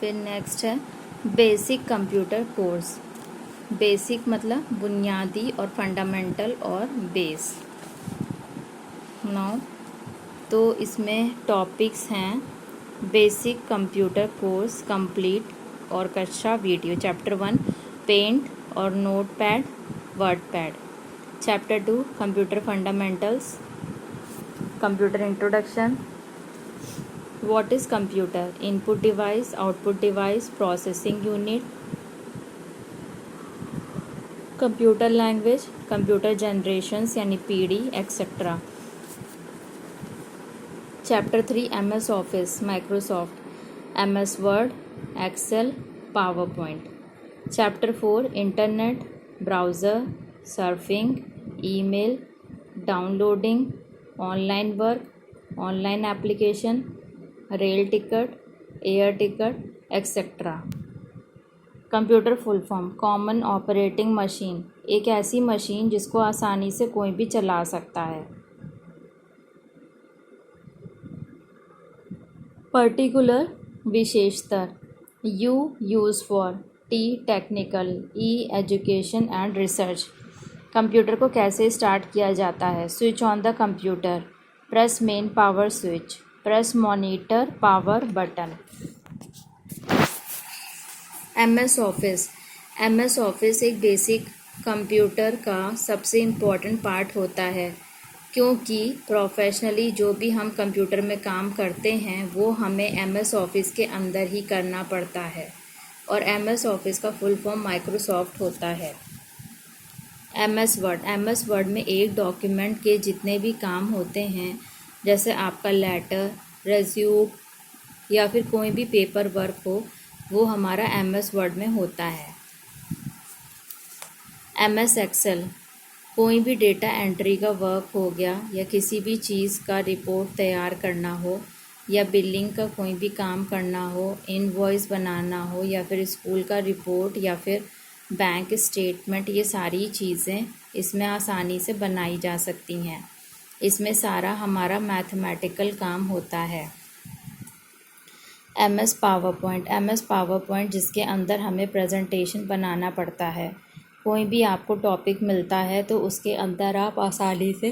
फिर नेक्स्ट है basic computer course. Basic मतलब बुनियादी और फंडामेंटल और बेस। नाउ तो इसमें टॉपिक्स हैं बेसिक कंप्यूटर कोर्स कंप्लीट और कक्षा वीडियो। चैप्टर 1 पेंट और notepad wordpad. Chapter 2 computer fundamentals computer introduction. What is computer? Input device, output device, processing unit, computer language, computer generations यानी पीडी etcetera. Chapter 3 MS office Microsoft, MS word, excel, power point. Chapter 4 internet, browser, surfing, email, downloading, online work, online application, rail ticket, air ticket etcetera. Computer full form common operating machine, एक ऐसी machine जिसको आसानी से कोई भी चला सकता है। पर्टिकुलर विशेषतर, U use for, T technical, E education and research. Computer को कैसे स्टार्ट किया जाता है? Switch on the computer, press main power switch, press monitor power button. MS office. MS office एक बेसिक कंप्यूटर का सबसे इम्पोर्टेंट पार्ट होता है, क्योंकि प्रोफेशनली जो भी हम कंप्यूटर में काम करते हैं वो हमें MS ऑफिस के अंदर ही करना पड़ता है। और MS ऑफिस का फुल फॉर्म माइक्रोसॉफ्ट होता है। MS वर्ड में एक डॉक्यूमेंट के जितने भी काम होते हैं, जैसे आपका लेटर, रेज्यूम या फिर कोई भी पेपर वर्क हो, वो हमारा MS वर्ड में होता है। MS एक्सेल, कोई भी डेटा एंट्री का वर्क हो गया या किसी भी चीज़ का रिपोर्ट तैयार करना हो या बिलिंग का कोई भी काम करना हो, इनवॉइस बनाना हो या फिर स्कूल का रिपोर्ट या फिर बैंक स्टेटमेंट, ये सारी चीज़ें इसमें आसानी से बनाई जा सकती हैं। इसमें सारा हमारा मैथमेटिकल काम होता है। MS पावर पॉइंट जिसके अंदर हमें प्रेजेंटेशन बनाना पड़ता है। कोई भी आपको टॉपिक मिलता है तो उसके अंदर आप आसानी से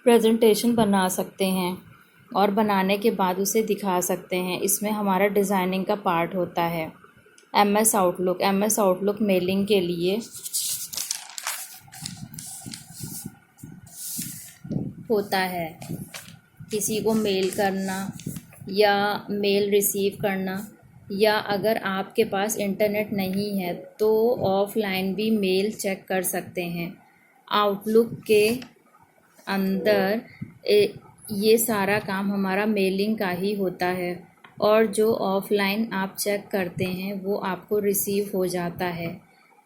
प्रेजेंटेशन बना सकते हैं और बनाने के बाद उसे दिखा सकते हैं। इसमें हमारा डिज़ाइनिंग का पार्ट होता है। MS आउटलुक मेलिंग के लिए होता है। किसी को मेल करना या मेल रिसीव करना, या अगर आपके पास इंटरनेट नहीं है तो ऑफलाइन भी मेल चेक कर सकते हैं। आउटलुक के अंदर ये सारा काम हमारा मेलिंग का ही होता है, और जो ऑफलाइन आप चेक करते हैं वो आपको रिसीव हो जाता है।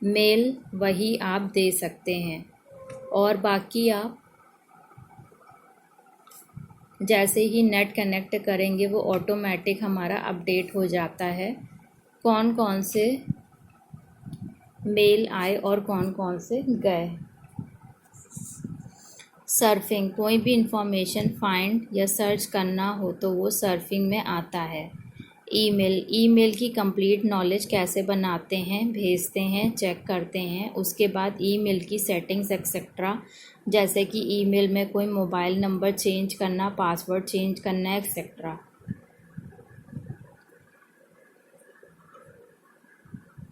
मेल वही आप दे सकते हैं, और बाकी आप जैसे ही नेट कनेक्ट करेंगे वो ऑटोमेटिक हमारा अपडेट हो जाता है, कौन कौन से मेल आए और कौन कौन से गए। सर्फिंग, कोई भी इंफॉर्मेशन फाइंड या सर्च करना हो तो वो सर्फिंग में आता है। ईमेल की कंप्लीट नॉलेज कैसे बनाते हैं, भेजते हैं, चेक करते हैं, उसके बाद ईमेल की सेटिंग्स एक्सेट्रा, जैसे कि ईमेल में कोई मोबाइल नंबर चेंज करना, पासवर्ड चेंज करना एक्सेट्रा।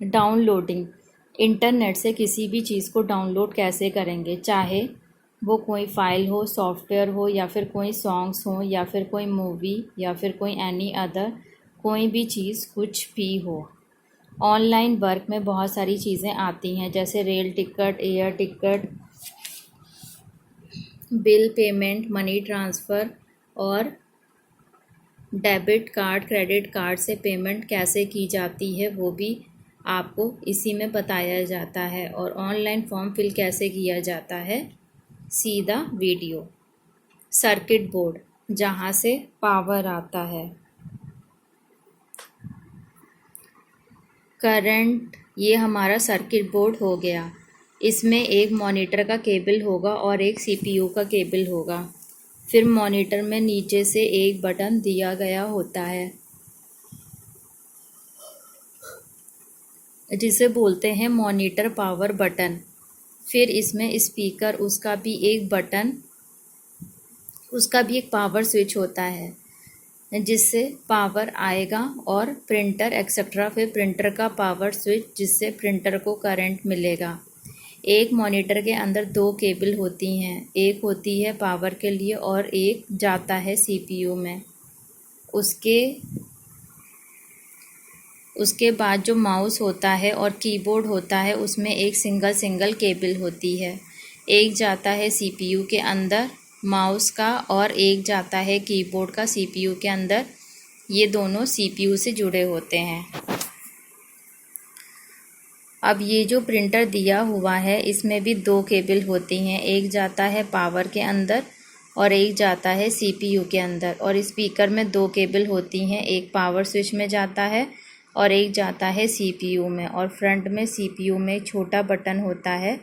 डाउनलोडिंग, इंटरनेट से किसी भी चीज़ को डाउनलोड कैसे करेंगे, चाहे वो कोई फ़ाइल हो, सॉफ्टवेयर हो, या फिर कोई सॉन्ग्स हो, या फिर कोई मूवी, या फिर कोई एनी अदर कोई भी चीज़, कुछ भी हो। ऑनलाइन वर्क में बहुत सारी चीज़ें आती हैं, जैसे rail ticket, air ticket, bill payment, money transfer और डेबिट कार्ड, क्रेडिट कार्ड से पेमेंट कैसे की जाती है वो भी आपको इसी में बताया जाता है। और ऑनलाइन फॉर्म फिल कैसे किया जाता है, सीधा वीडियो। सर्किट बोर्ड, जहाँ से पावर आता है। करंट, ये हमारा सर्किट बोर्ड हो गया। इसमें एक मॉनिटर का केबल होगा और एक CPU का केबल होगा। फिर मॉनिटर में नीचे से एक बटन दिया गया होता है जिसे बोलते हैं मॉनिटर पावर बटन। फिर इसमें स्पीकर, उसका भी एक पावर स्विच होता है जिससे पावर आएगा, और प्रिंटर एक्सेट्रा, फिर प्रिंटर का पावर स्विच जिससे प्रिंटर को करंट मिलेगा। एक मॉनिटर के अंदर दो केबल होती हैं, एक होती है पावर के लिए और एक जाता है सीपीयू में। उसके बाद जो माउस होता है और कीबोर्ड होता है उसमें एक सिंगल केबल होती है, एक जाता है सीपीयू के अंदर माउस का और एक जाता है कीबोर्ड का सीपीयू के अंदर। ये दोनों सीपीयू से जुड़े होते हैं। अब ये जो प्रिंटर दिया हुआ है इसमें भी दो केबल होती हैं, एक जाता है पावर के अंदर और एक जाता है सीपीयू के अंदर। और स्पीकर में दो केबल होती हैं, एक पावर स्विच में जाता है और एक जाता है सीपीयू में। और फ्रंट में सीपीयू में एक छोटा बटन होता है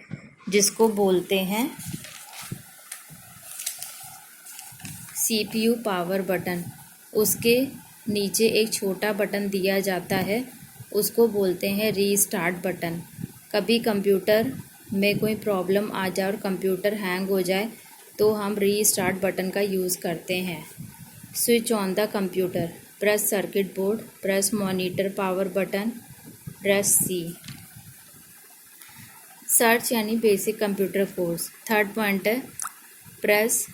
जिसको बोलते हैं सीपीयू पावर बटन। उसके नीचे एक छोटा बटन दिया जाता है, उसको बोलते हैं रीस्टार्ट बटन। कभी कंप्यूटर में कोई प्रॉब्लम आ जाए और कंप्यूटर हैंग हो जाए तो हम रीस्टार्ट बटन का यूज़ करते हैं। Switch on the computer, press circuit board, press monitor power button, press C. Search यानी basic computer course. Third point है press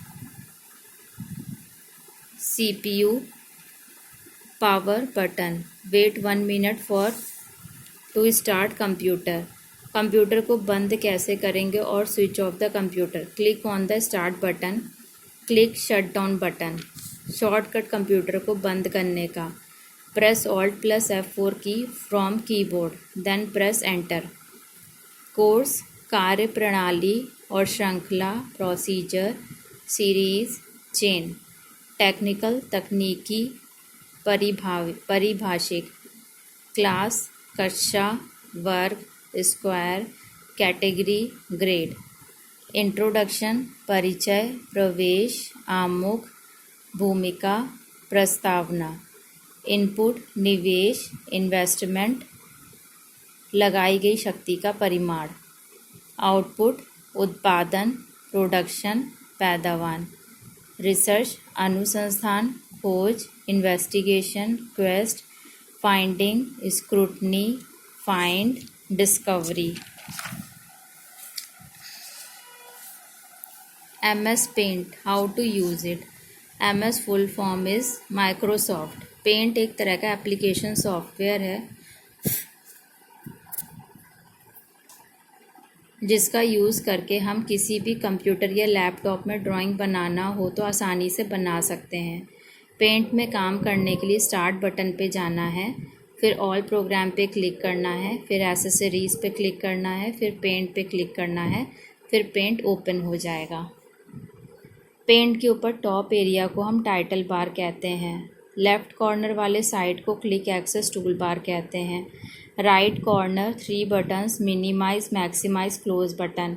CPU power button, wait 1 minute for to start computer. Computer को बंद कैसे करेंगे और switch off the computer. Click on the start button, click shut down button, shortcut computer को बंद करने का। Press alt plus F4 key from keyboard, then press enter. Course, कार्य प्रणाली और श्रृंखला, प्रोसीजर, सीरीज, चेन। टेक्निकल, तकनीकी, परिभाषिक, क्लास, कक्षा, वर्ग, स्क्वायर, कैटेगरी, ग्रेड। इंट्रोडक्शन, परिचय, प्रवेश, आमुख, भूमिका, प्रस्तावना। इनपुट, निवेश, इन्वेस्टमेंट, लगाई गई शक्ति का परिमाण। आउटपुट, उत्पादन, प्रोडक्शन, पैदावार। रिसर्च, अनुसंधान, खोज, investigation, quest, finding, scrutiny, find, discovery. MS paint, how to use it. MS full form is Microsoft. Paint एक तरह का एप्लीकेशन सॉफ्टवेयर है जिसका यूज़ करके हम किसी भी कंप्यूटर या लैपटॉप में ड्राइंग बनाना हो तो आसानी से बना सकते हैं। पेंट में काम करने के लिए स्टार्ट बटन पे जाना है, फिर ऑल प्रोग्राम पे क्लिक करना है, फिर एसेसरीज़ पे क्लिक करना है, फिर पेंट पे क्लिक करना है, फिर पेंट ओपन हो जाएगा। पेंट के ऊपर टॉप एरिया को हम टाइटल बार कहते हैं। लेफ़्ट कॉर्नर वाले साइड को क्लिक एक्सेस टूल बार कहते हैं। Right corner 3 buttons, minimize, maximize, close button.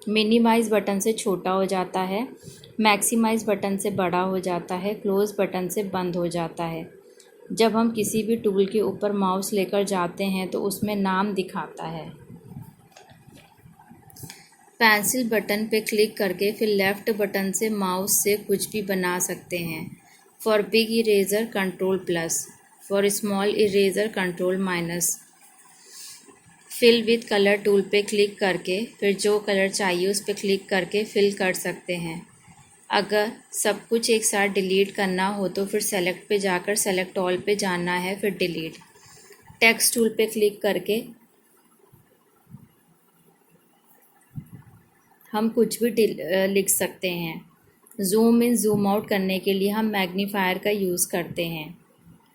Minimize button से छोटा हो जाता है, मैक्सिमाइज बटन से बड़ा हो जाता है, क्लोज बटन से बंद हो जाता है। जब हम किसी भी टूल के ऊपर माउस लेकर जाते हैं तो उसमें नाम दिखाता है। पेंसिल बटन पे क्लिक करके फिर लेफ़्ट बटन से माउस से कुछ भी बना सकते हैं। For big eraser control plus, for small eraser control minus. Fill with colour tool पे क्लिक करके फिर जो कलर चाहिए उस पे क्लिक करके फिल कर सकते हैं। अगर सब कुछ एक साथ डिलीट करना हो तो फिर सेलेक्ट पे जाकर सेलेक्ट ऑल पे जाना है, फिर डिलीट। टेक्स्ट टूल पे क्लिक करके हम कुछ भी लिख सकते हैं। जूम इन जूम आउट करने के लिए हम मैग्नीफायर का यूज़ करते हैं।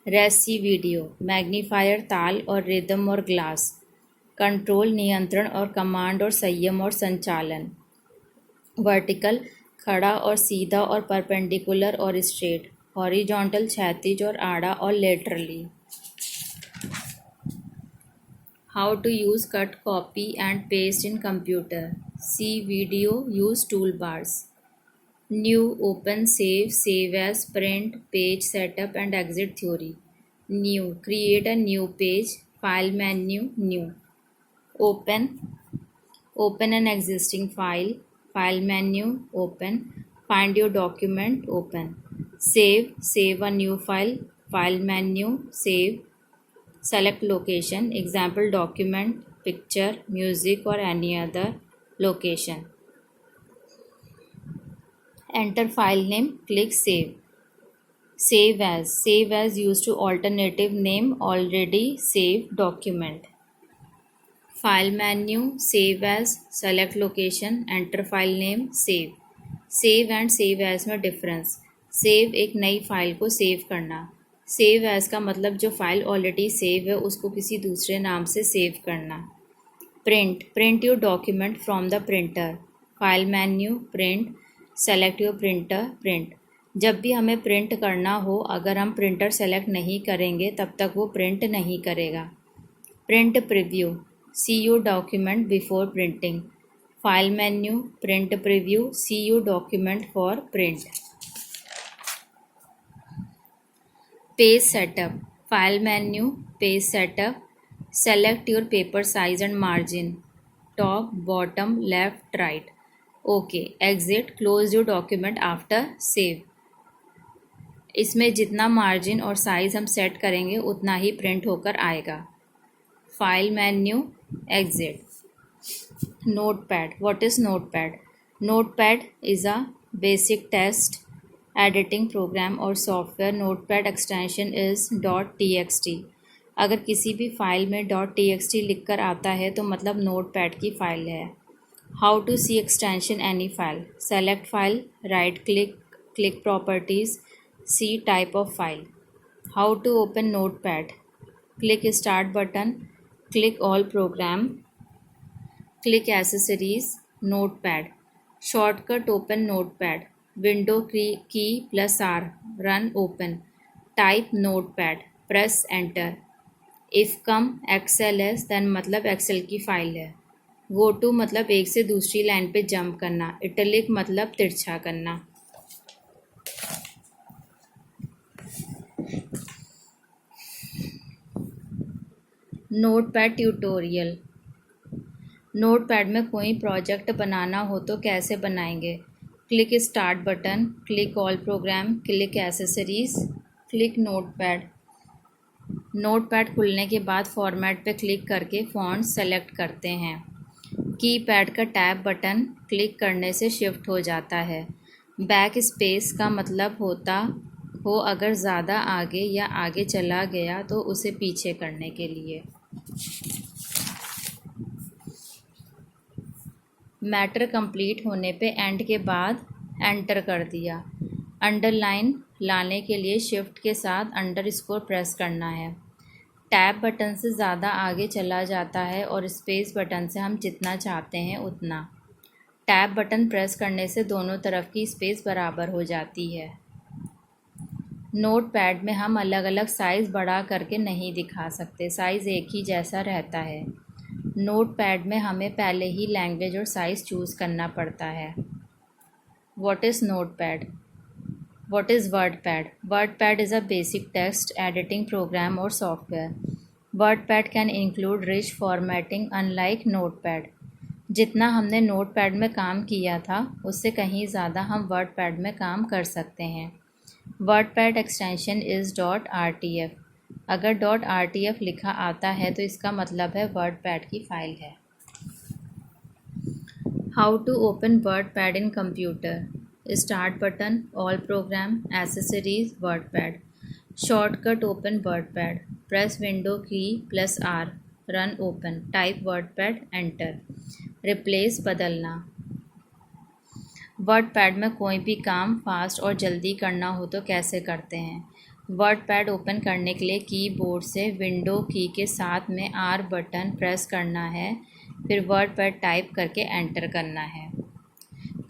रेसी वीडियो, मैग्नीफायर ताल और रिदम और ग्लास। कंट्रोल, नियंत्रण और कमांड और संयम और संचालन। वर्टिकल, खड़ा और सीधा और परपेंडिकुलर और स्ट्रेट। हॉरिजॉन्टल, क्षैतिज और आड़ा और laterally. How to use cut, copy and paste in computer. See video, use tool bars. New, open, save as, print, page setup and exit theory. New, create a new page, file menu, new. Open, open an existing file menu, open. Find your document, open. Save a new file menu, save. Select location, example document, picture, music or any other location. Enter file name, click save. Save as used to alternative name already saved document. File menu, save as, select location, enter file name, save. Save and save as में difference. Save एक नई file को save करना. Save as का मतलब जो file already save है उसको किसी दूसरे नाम से सेव करना. Print your document from the printer. File menu, print, select your printer, print. जब भी हमें प्रिंट करना हो, अगर हम प्रिंटर सेलेक्ट नहीं करेंगे तब तक वो प्रिंट नहीं करेगा. Print preview, see your document before printing. File menu, print preview, see your document for print. Page setup, file menu, page setup. Select your paper size and margin, top, bottom, left, right. Okay. Exit, close your document after save. इसमें जितना margin और size हम set करेंगे उतना ही print होकर आएगा. File menu, exit. Notepad. What is Notepad? Notepad is a basic text editing program or software. Notepad extension is .txt. अगर किसी भी फाइल में .txt लिख कर आता है तो मतलब नोटपैड की फ़ाइल है. How to see extension any file. Select file, right click, click properties, see type of file. How to open notepad. Click start button, click all program, click accessories, notepad. Shortcut open notepad, window key plus R, run open. Type notepad, press enter. If come XLS then मतलब excel की file है. Go to मतलब एक से दूसरी line पे jump करना. इटलिक मतलब तिरछा करना. Notepad tutorial. नोटपैड में कोई प्रोजेक्ट बनाना हो तो कैसे बनाएंगे. Click start button, click all program, click accessories, click notepad. Notepad खुलने के बाद फॉर्मेट पे क्लिक करके फ़ॉन्ट सेलेक्ट करते हैं. कीपैड का टैब बटन क्लिक करने से शिफ्ट हो जाता है. बैक स्पेस का मतलब होता हो अगर ज़्यादा आगे या आगे चला गया तो उसे पीछे करने के लिए. मैटर कंप्लीट होने पे एंड के बाद एंटर कर दिया. अंडरलाइन लाने के लिए शिफ्ट के साथ अंडरस्कोर प्रेस करना है. टैब बटन से ज़्यादा आगे चला जाता है और स्पेस बटन से हम जितना चाहते हैं उतना. टैब बटन प्रेस करने से दोनों तरफ की स्पेस बराबर हो जाती है. नोटपैड में हम अलग अलग साइज़ बढ़ा करके नहीं दिखा सकते, साइज़ एक ही जैसा रहता है. नोटपैड में हमें पहले ही लैंग्वेज और साइज़ चूज़ करना पड़ता है. What is notepad. What is wordpad. Wordpad is a basic text editing program और software. Wordpad can include rich formatting unlike notepad. जितना हमने नोटपैड में काम किया था उससे कहीं ज़्यादा हम वर्डपैड में काम कर सकते हैं. WordPad extension is .rtf. अगर .rtf लिखा आता है तो इसका मतलब है वर्डपैड की फ़ाइल है. How to open wordpad in computer. Start button, all program, accessories, wordpad. Shortcut open wordpad, press window key plus R, run open. Type wordpad, enter. Replace बदलना. वर्डपैड में कोई भी काम फास्ट और जल्दी करना हो तो कैसे करते हैं. वर्डपैड ओपन करने के लिए कीबोर्ड से विंडो की के साथ में आर बटन प्रेस करना है, फिर वर्डपैड टाइप करके एंटर करना है.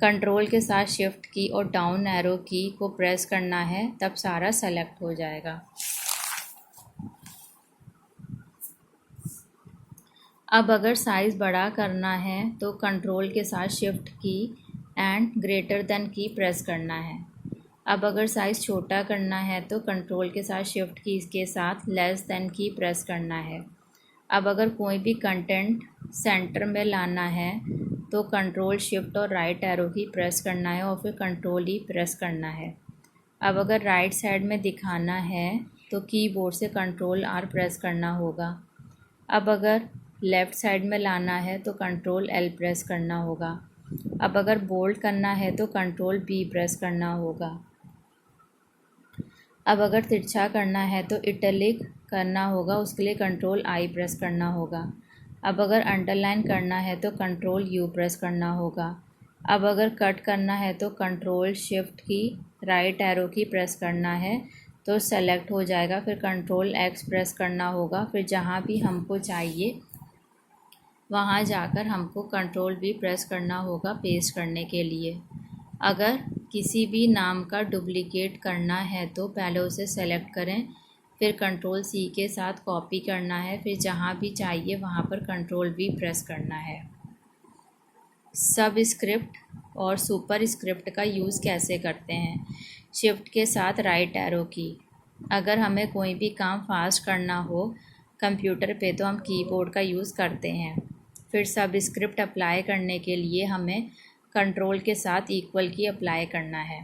कंट्रोल के साथ शिफ्ट की और डाउन एरो की को प्रेस करना है, तब सारा सेलेक्ट हो जाएगा. अब अगर साइज़ बड़ा करना है तो कंट्रोल के साथ शिफ्ट की एंड ग्रेटर देन की प्रेस करना है। अब अगर साइज़ छोटा करना है तो कंट्रोल के साथ शिफ्ट की के साथ लेस देन की प्रेस करना है। अब अगर कोई भी कंटेंट सेंटर में लाना है तो कंट्रोल शिफ्ट और राइट एरो की प्रेस करना है और फिर कंट्रोल ही प्रेस करना है। अब अगर राइट साइड में दिखाना है तो कीबोर्ड से कंट्रोल आर प्रेस करना होगा। अब अगर लेफ़्ट साइड में लाना है तो कंट्रोल एल प्रेस करना होगा। अब अगर बोल्ड करना है तो कंट्रोल बी प्रेस करना होगा। अब अगर तिरछा करना है तो इटैलिक करना होगा, उसके लिए कंट्रोल आई प्रेस करना होगा। अब अगर अंडरलाइन करना है तो कंट्रोल यू प्रेस करना होगा। अब अगर कट करना है तो कंट्रोल शिफ्ट की राइट एरो की प्रेस करना है तो सेलेक्ट हो जाएगा। फिर कंट्रोल एक्स प्रेस करना होगा। फिर जहाँ भी हमको चाहिए वहाँ जाकर हमको कंट्रोल भी प्रेस करना होगा पेस्ट करने के लिए। अगर किसी भी नाम का डुप्लिकेट करना है तो पहले उसे सेलेक्ट करें, फिर कंट्रोल सी के साथ कॉपी करना है, फिर जहाँ भी चाहिए वहाँ पर कंट्रोल भी प्रेस करना है। सब स्क्रिप्ट और सुपर स्क्रिप्ट का यूज़ कैसे करते हैं? शिफ्ट के साथ राइट एरो की। अगर हमें कोई भी काम फास्ट करना हो कंप्यूटर पे तो हम कीबोर्ड का यूज़ करते हैं। फिर सब स्क्रिप्ट अप्लाई करने के लिए हमें कंट्रोल के साथ इक्वल की अप्लाई करना है।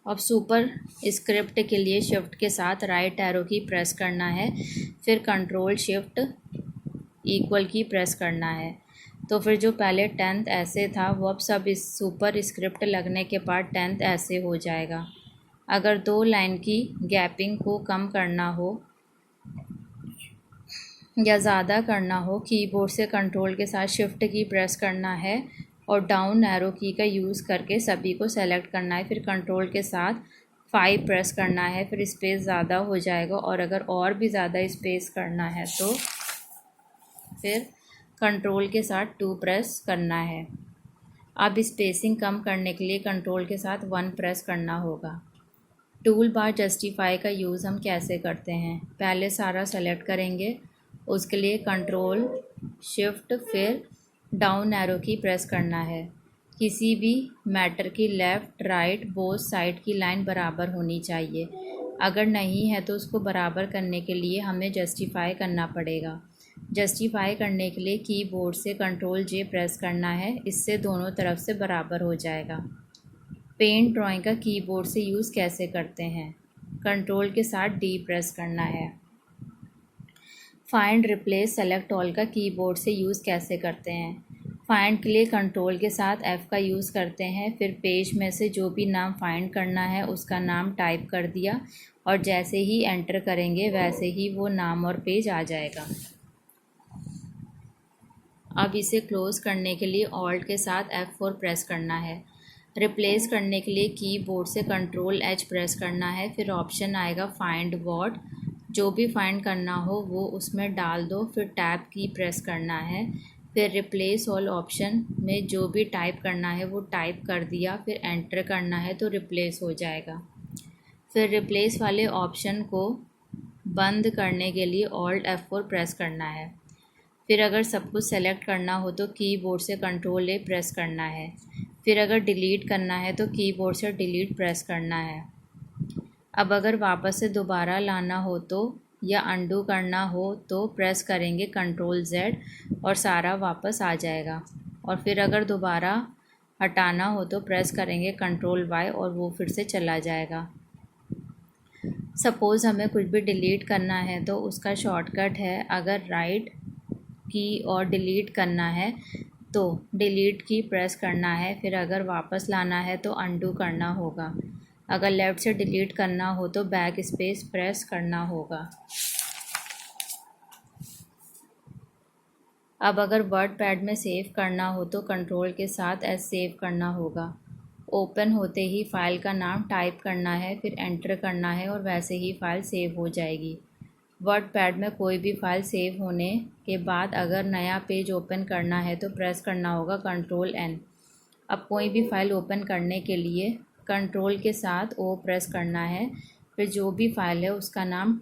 अब सुपर स्क्रिप्ट के लिए शिफ्ट के साथ राइट एरो की प्रेस करना है, फिर कंट्रोल शिफ्ट इक्वल की प्रेस करना है। तो फिर जो पहले 10th ऐसे था वो अब सब इस सुपर स्क्रिप्ट लगने के बाद 10th ऐसे हो जाएगा। अगर 2 लाइन की गैपिंग को कम करना हो या ज़्यादा करना हो कीबोर्ड से कंट्रोल के साथ शिफ्ट की प्रेस करना है और डाउन एरो की का यूज़ करके सभी को सेलेक्ट करना है। फिर कंट्रोल के साथ 5 प्रेस करना है, फिर स्पेस ज़्यादा हो जाएगा। और अगर और भी ज़्यादा स्पेस करना है तो फिर कंट्रोल के साथ 2 प्रेस करना है। अब स्पेसिंग कम करने के लिए कंट्रोल के साथ 1 प्रेस करना होगा। टूल बार जस्टिफाई का यूज़ हम कैसे करते हैं? पहले सारा सेलेक्ट करेंगे, उसके लिए कंट्रोल शिफ्ट फिर डाउन एरो की प्रेस करना है। किसी भी मैटर की लेफ़्ट राइट बोथ साइड की लाइन बराबर होनी चाहिए। अगर नहीं है तो उसको बराबर करने के लिए हमें जस्टिफाई करना पड़ेगा। जस्टिफाई करने के लिए कीबोर्ड से कंट्रोल जे प्रेस करना है, इससे दोनों तरफ से बराबर हो जाएगा। पेंट ड्राइंग का कीबोर्ड से यूज़ कैसे करते हैं? कंट्रोल के साथ डी प्रेस करना है। फाइंड रिप्लेस सेलेक्ट ऑल का कीबोर्ड से यूज़ कैसे करते हैं? फाइंड के लिए कंट्रोल के साथ एफ़ का यूज़ करते हैं, फिर पेज में से जो भी नाम फाइंड करना है उसका नाम टाइप कर दिया और जैसे ही एंटर करेंगे वैसे ही वो नाम और पेज आ जाएगा। अब इसे क्लोज़ करने के लिए ऑल्ट के साथ F4 प्रेस करना है। रिप्लेस करने के लिए कीबोर्ड से कंट्रोल एच प्रेस करना है, फिर ऑप्शन आएगा फाइंड व्हाट, जो भी फाइंड करना हो वो उसमें डाल दो, फिर टैब की प्रेस करना है, फिर रिप्लेस ऑल ऑप्शन में जो भी टाइप करना है वो टाइप कर दिया, फिर एंटर करना है तो रिप्लेस हो जाएगा। फिर रिप्लेस वाले ऑप्शन को बंद करने के लिए ऑल्ट F4 प्रेस करना है। फिर अगर सब कुछ सेलेक्ट करना हो तो कीबोर्ड से कंट्रोल ए प्रेस करना है। फिर अगर डिलीट करना है तो कीबोर्ड से डिलीट प्रेस करना है। अब अगर वापस से दोबारा लाना हो तो या अंडू करना हो तो प्रेस करेंगे कंट्रोल जेड और सारा वापस आ जाएगा। और फिर अगर दोबारा हटाना हो तो प्रेस करेंगे कंट्रोल वाई और वो फिर से चला जाएगा। सपोज़ हमें कुछ भी डिलीट करना है तो उसका शॉर्टकट है, अगर राइट की और डिलीट करना है तो डिलीट की प्रेस करना है, फिर अगर वापस लाना है तो अंडू करना होगा। अगर लेफ़्ट से डिलीट करना हो तो बैक स्पेस प्रेस करना होगा। अब अगर वर्ड पैड में सेव करना हो तो कंट्रोल के साथ एस सेव करना होगा। ओपन होते ही फ़ाइल का नाम टाइप करना है, फिर एंटर करना है और वैसे ही फ़ाइल सेव हो जाएगी। वर्ड पैड में कोई भी फ़ाइल सेव होने के बाद अगर नया पेज ओपन करना है तो प्रेस करना होगा कंट्रोल एन। अब कोई भी फ़ाइल ओपन करने के लिए कंट्रोल के साथ ओ प्रेस करना है, फिर जो भी फ़ाइल है उसका नाम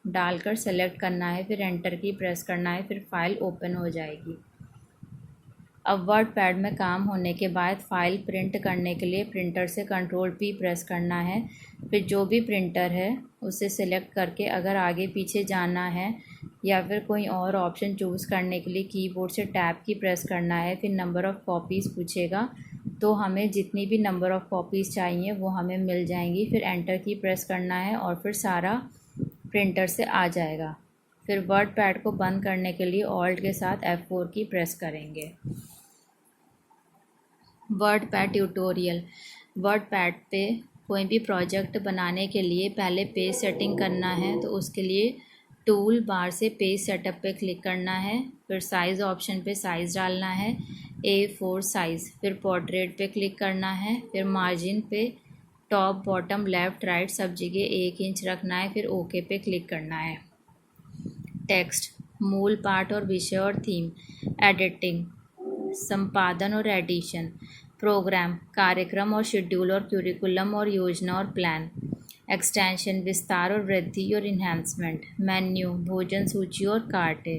डालकर सेलेक्ट करना है, फिर एंटर की प्रेस करना है, फिर फ़ाइल ओपन हो जाएगी। अब वर्ड पैड में काम होने के बाद फाइल प्रिंट करने के लिए प्रिंटर से कंट्रोल P प्रेस करना है। फिर जो भी प्रिंटर है उसे सिलेक्ट करके अगर आगे पीछे जाना है या फिर कोई और ऑप्शन चूज़ करने के लिए कीबोर्ड से टैब की प्रेस करना है। फिर नंबर ऑफ़ कॉपीज़ पूछेगा तो हमें जितनी भी नंबर ऑफ़ कॉपीज़ चाहिए वो हमें मिल जाएंगी। फिर एंटर की प्रेस करना है और फिर सारा प्रिंटर से आ जाएगा। फिर वर्ड पैड को बंद करने के लिए ऑल्ट के साथ F4 की प्रेस करेंगे। Word pad tutorial. Word pad पे कोई भी प्रोजेक्ट बनाने के लिए पहले पेज सेटिंग करना है, तो उसके लिए टूल बार से पेज सेटअप पे क्लिक करना है। फिर साइज़ ऑप्शन पे साइज़ डालना है A4 साइज़। फिर पोर्ट्रेट पे क्लिक करना है। फिर मार्जिन पे टॉप बॉटम लेफ़्ट राइट सब जगह 1 इंच रखना है। फिर ओके पे क्लिक करना है। टेक्स्ट, मूल पाठ और विषय और थीम, एडिटिंग, संपादन और एडिशन, प्रोग्राम, कार्यक्रम और शेड्यूल और क्यूरिकुलम और योजना और प्लान, एक्सटेंशन, विस्तार और वृद्धि और इन्हांसमेंट, मेन्यू, भोजन सूची और कार्टे,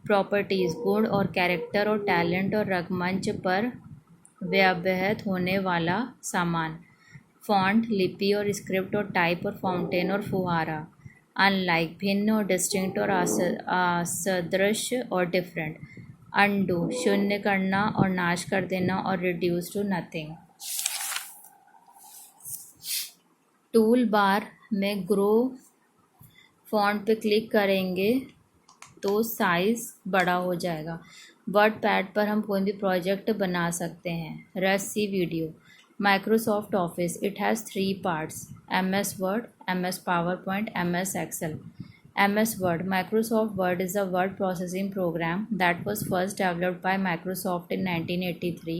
प्रॉपर्टीज़, गुण और कैरेक्टर और टैलेंट और रंगमंच पर व्यवहृत होने वाला सामान, फॉन्ट, लिपि और स्क्रिप्ट और टाइप और फाउंटेन और फुहारा, अनलाइक, भिन्न और डिस्टिंक्ट और असदृश और डिफरेंट, अनडू, शून्य करना और नाश कर देना और reduce to nothing. Tool bar में ग्रो फॉन्ट पे क्लिक करेंगे तो साइज़ बड़ा हो जाएगा। वर्ड पैड पर हम कोई भी प्रोजेक्ट बना सकते हैं। रस सी video. Microsoft office, it has 3 parts: MS word, MS powerpoint, MS excel. MS Word. Microsoft Word is a word processing program that was first developed by Microsoft in 1983,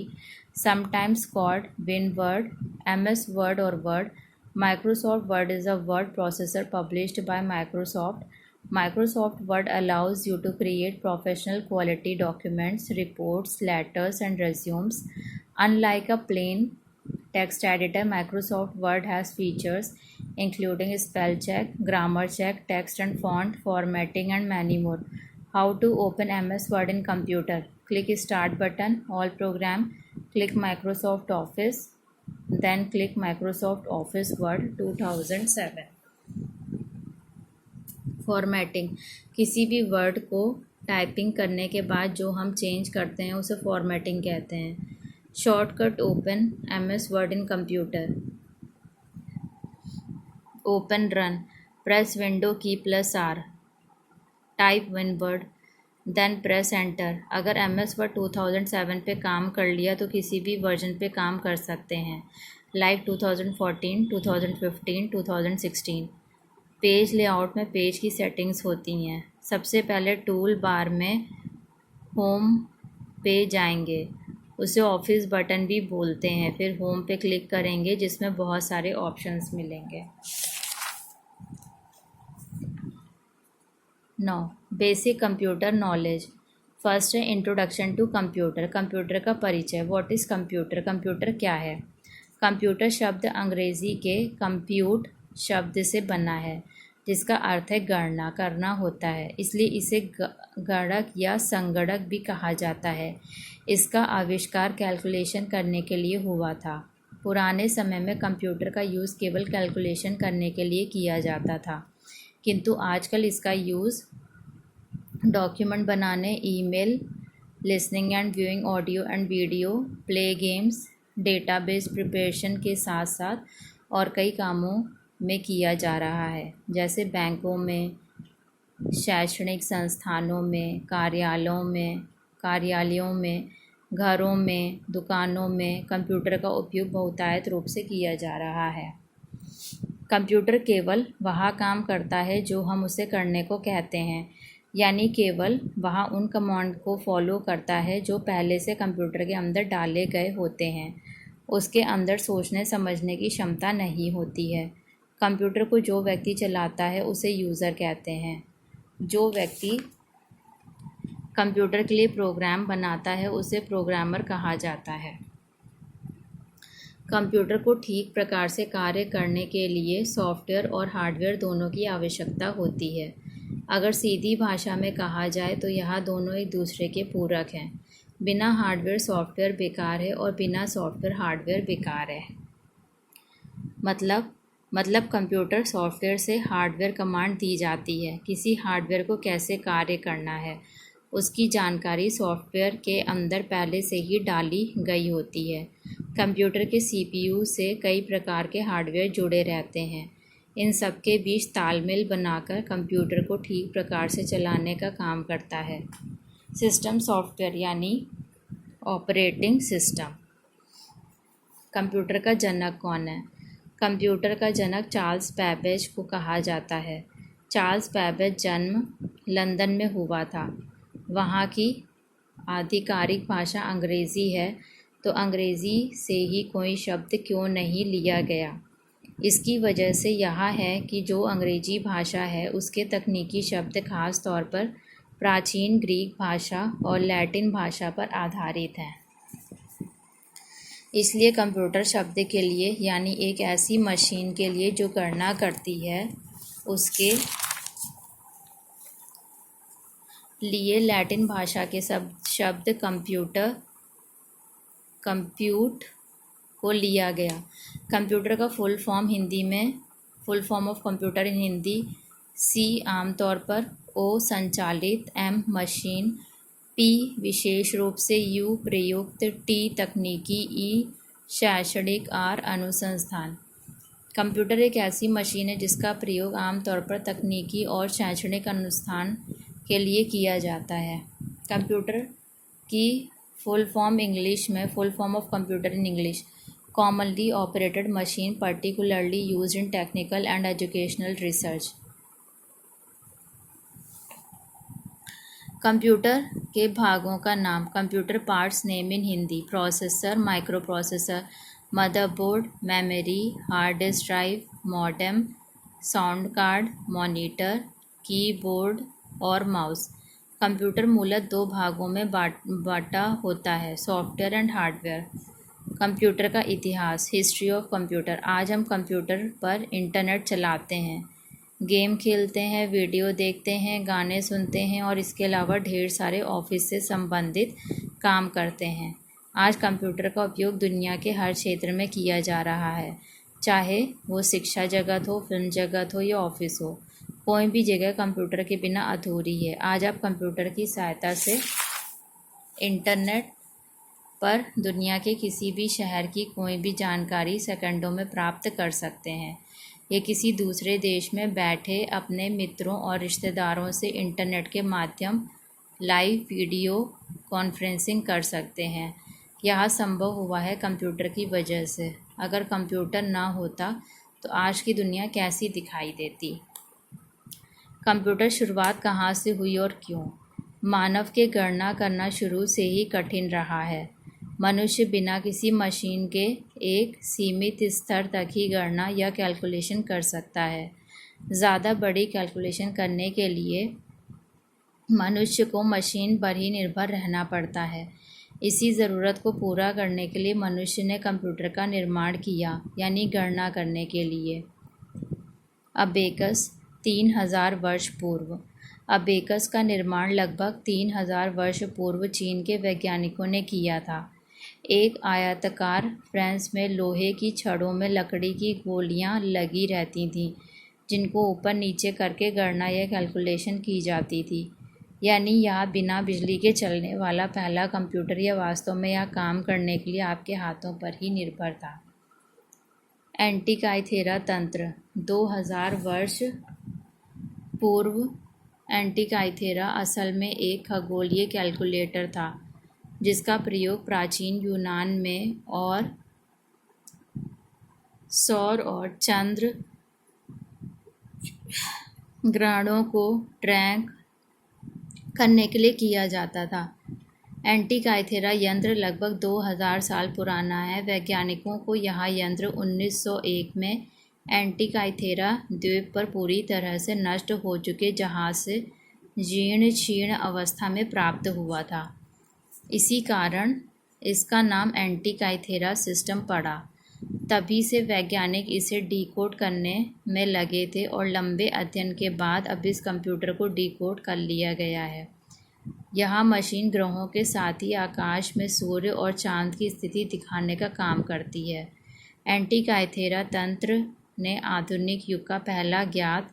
sometimes called WinWord, MS Word or Word. Microsoft Word is a word processor published by Microsoft. Microsoft Word allows you to create professional quality documents, reports, letters, and resumes. Unlike a plain text editor, Microsoft Word has features including spell check, grammar check, text and font formatting, and many more. How to open MS Word in computer? Click Start button, All program, click Microsoft Office, then click Microsoft Office Word 2007. Formatting, किसी भी word को typing करने के बाद जो हम change करते हैं उसे फॉर्मेटिंग कहते हैं। Shortcut, open MS Word in computer, open run, press window key +R, type one word, then press enter. अगर MS Word 2007 पे काम कर लिया तो किसी भी वर्जन पे काम कर सकते हैं, लाइक 2014, 2015, 2016। पेज लेआउट में पेज की सेटिंग्स होती हैं। सबसे पहले टूल बार में होम पे जाएंगे, उसे ऑफिस बटन भी बोलते हैं। फिर होम पे क्लिक करेंगे जिसमें बहुत सारे ऑप्शंस मिलेंगे। 9. Basic computer knowledge. फर्स्ट है इंट्रोडक्शन टू कंप्यूटर। कंप्यूटर का परिचय। What is computer? कंप्यूटर क्या है? कंप्यूटर शब्द अंग्रेज़ी के कंप्यूट शब्द से बना है, जिसका अर्थ है गणना करना होता है, इसलिए इसे गणक या संगणक भी कहा जाता है। इसका आविष्कार कैलकुलेशन करने के लिए हुआ था। पुराने समय में कंप्यूटर का यूज़ केवल कैलकुलेशन करने के लिए किया जाता था, किंतु आजकल इसका यूज़ डॉक्यूमेंट बनाने, email, listening and viewing audio and video, play games, database preparation के साथ साथ और कई कामों में किया जा रहा है, जैसे बैंकों में, शैक्षणिक संस्थानों में, कार्यालयों में, घरों में, दुकानों में कंप्यूटर का उपयोग बहुतायत रूप से किया जा रहा है। कंप्यूटर केवल वहाँ काम करता है जो हम उसे करने को कहते हैं, यानी केवल वहाँ उन कमांड को फॉलो करता है जो पहले से कंप्यूटर के अंदर डाले गए होते हैं। उसके अंदर सोचने समझने की क्षमता नहीं होती है। कंप्यूटर को जो व्यक्ति चलाता है उसे यूज़र कहते हैं। जो व्यक्ति कंप्यूटर के लिए प्रोग्राम बनाता है उसे प्रोग्रामर कहा जाता है। कंप्यूटर को ठीक प्रकार से कार्य करने के लिए सॉफ्टवेयर और हार्डवेयर दोनों की आवश्यकता होती है। अगर सीधी भाषा में कहा जाए तो यह दोनों एक दूसरे के पूरक हैं। बिना हार्डवेयर सॉफ्टवेयर बेकार है और बिना सॉफ्टवेयर हार्डवेयर बेकार है। मतलब कंप्यूटर सॉफ्टवेयर से हार्डवेयर कमांड दी जाती है। किसी हार्डवेयर को कैसे कार्य करना है उसकी जानकारी सॉफ्टवेयर के अंदर पहले से ही डाली गई होती है। कंप्यूटर के सीपीयू से कई प्रकार के हार्डवेयर जुड़े रहते हैं। इन सब के बीच तालमेल बनाकर कंप्यूटर को ठीक प्रकार से चलाने का काम करता है सिस्टम सॉफ्टवेयर यानी ऑपरेटिंग सिस्टम। कंप्यूटर का जनक कौन है? कंप्यूटर का जनक चार्ल्स बैबेज को कहा जाता है। चार्ल्स बैबेज जन्म लंदन में हुआ था। वहाँ की आधिकारिक भाषा अंग्रेज़ी है, तो अंग्रेज़ी से ही कोई शब्द क्यों नहीं लिया गया? इसकी वजह से यह है कि जो अंग्रेज़ी भाषा है उसके तकनीकी शब्द खास तौर पर प्राचीन ग्रीक भाषा और लैटिन भाषा पर आधारित हैं। इसलिए कंप्यूटर शब्द के लिए यानी एक ऐसी मशीन के लिए जो गणना करती है उसके लिए लैटिन भाषा के शब्द कंप्यूट को लिया गया। कंप्यूटर का full form of computer in Hindi सी आमतौर पर ओ संचालित, एम मशीन, पी विशेष रूप से, यू प्रयुक्त, टी तकनीकी, ई शैक्षणिक, आर अनुसंधान। कंप्यूटर एक ऐसी मशीन है जिसका प्रयोग आमतौर पर तकनीकी और शैक्षणिक अनुसंधान के लिए किया जाता है। कंप्यूटर की full form of computer in English commonly operated machine particularly used in technical and educational research. Computer के भागों का नाम। Computer parts name in Hindi processor, micro processor, motherboard, memory, hard disk drive, modem, sound card, monitor, keyboard और mouse. Computer मूलतः दो भागों में बांटा होता है, सॉफ्टवेयर एंड हार्डवेयर। कंप्यूटर का इतिहास, हिस्ट्री ऑफ कंप्यूटर। आज हम कंप्यूटर पर इंटरनेट चलाते हैं, गेम खेलते हैं, वीडियो देखते हैं, गाने सुनते हैं और इसके अलावा ढेर सारे ऑफिस से संबंधित काम करते हैं। आज कंप्यूटर का उपयोग दुनिया के हर क्षेत्र में किया जा रहा है, चाहे वो शिक्षा जगत हो, फिल्म जगत हो या ऑफिस हो। कोई भी जगह कंप्यूटर के बिना अधूरी है। आज आप कंप्यूटर की सहायता से इंटरनेट पर दुनिया के किसी भी शहर की कोई भी जानकारी सेकंडों में प्राप्त कर सकते हैं या किसी दूसरे देश में बैठे अपने मित्रों और रिश्तेदारों से इंटरनेट के माध्यम लाइव वीडियो कॉन्फ्रेंसिंग कर सकते हैं। यह संभव हुआ है कंप्यूटर की वजह से। अगर कंप्यूटर ना होता तो आज की दुनिया कैसी दिखाई देती? कंप्यूटर शुरुआत कहाँ से हुई और क्यों? मानव के गणना करना शुरू से ही कठिन रहा है। मनुष्य बिना किसी मशीन के एक सीमित स्तर तक ही गणना या कैलकुलेशन कर सकता है। ज़्यादा बड़ी कैलकुलेशन करने के लिए मनुष्य को मशीन पर ही निर्भर रहना पड़ता है। इसी ज़रूरत को पूरा करने के लिए मनुष्य ने कंप्यूटर का निर्माण किया, यानी गणना करने के लिए। अबेकस 3000 वर्ष पूर्व। अबेकस का निर्माण लगभग 3000 वर्ष पूर्व चीन के वैज्ञानिकों ने किया था। एक आयताकार फ्रेम में लोहे की छड़ों में लकड़ी की गोलियां लगी रहती थीं, जिनको ऊपर नीचे करके गणना या कैलकुलेशन की जाती थी। यानी यह बिना बिजली के चलने वाला पहला कंप्यूटर या वास्तव में यह काम करने के लिए आपके हाथों पर ही निर्भर था। एंटिकाइथेरा तंत्र। 2000 वर्ष पूर्व एंटिकाइथेरा असल में एक खगोलीय कैलकुलेटर था जिसका प्रयोग प्राचीन यूनान में और सौर और चंद्र ग्रहणों को ट्रैक करने के लिए किया जाता था। एंटिकाइथेरा यंत्र लगभग 2000 साल पुराना है। वैज्ञानिकों को यह यंत्र 1901 में एंटिकाइथेरा द्वीप पर पूरी तरह से नष्ट हो चुके जहाज से जीर्ण शीर्ण अवस्था में प्राप्त हुआ था। इसी कारण इसका नाम एंटिकाइथेरा सिस्टम पड़ा। तभी से वैज्ञानिक इसे डिकोड करने में लगे थे और लंबे अध्ययन के बाद अब इस कंप्यूटर को डिकोड कर लिया गया है। यह मशीन ग्रहों के साथ ही आकाश में सूर्य और चांद की स्थिति दिखाने का काम करती है। एंटिकाइथेरा तंत्र ने आधुनिक युग का पहला ज्ञात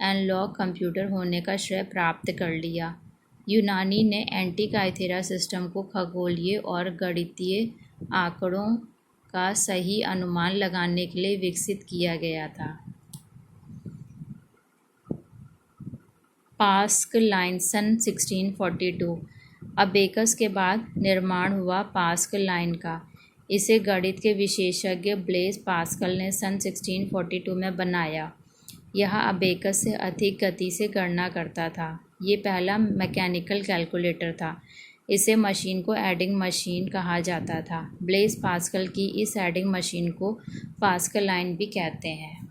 एनालॉग कंप्यूटर होने का श्रेय प्राप्त कर लिया। यूनानी ने एंटिकाइथेरा सिस्टम को खगोलीय और गणितीय आंकड़ों का सही अनुमान लगाने के लिए विकसित किया गया था। पास्कल सन 1642। अबेकस के बाद निर्माण हुआ पास्कल लाइन का। इसे गणित के विशेषज्ञ ब्लेज पास्कल ने सन 1642 में बनाया। यह अबेकस से अधिक गति से गणना करता था। ये पहला मैकेनिकल कैलकुलेटर था। इसे मशीन को एडिंग मशीन कहा जाता था। ब्लेज पास्कल की इस एडिंग मशीन को पास्कल लाइन भी कहते हैं।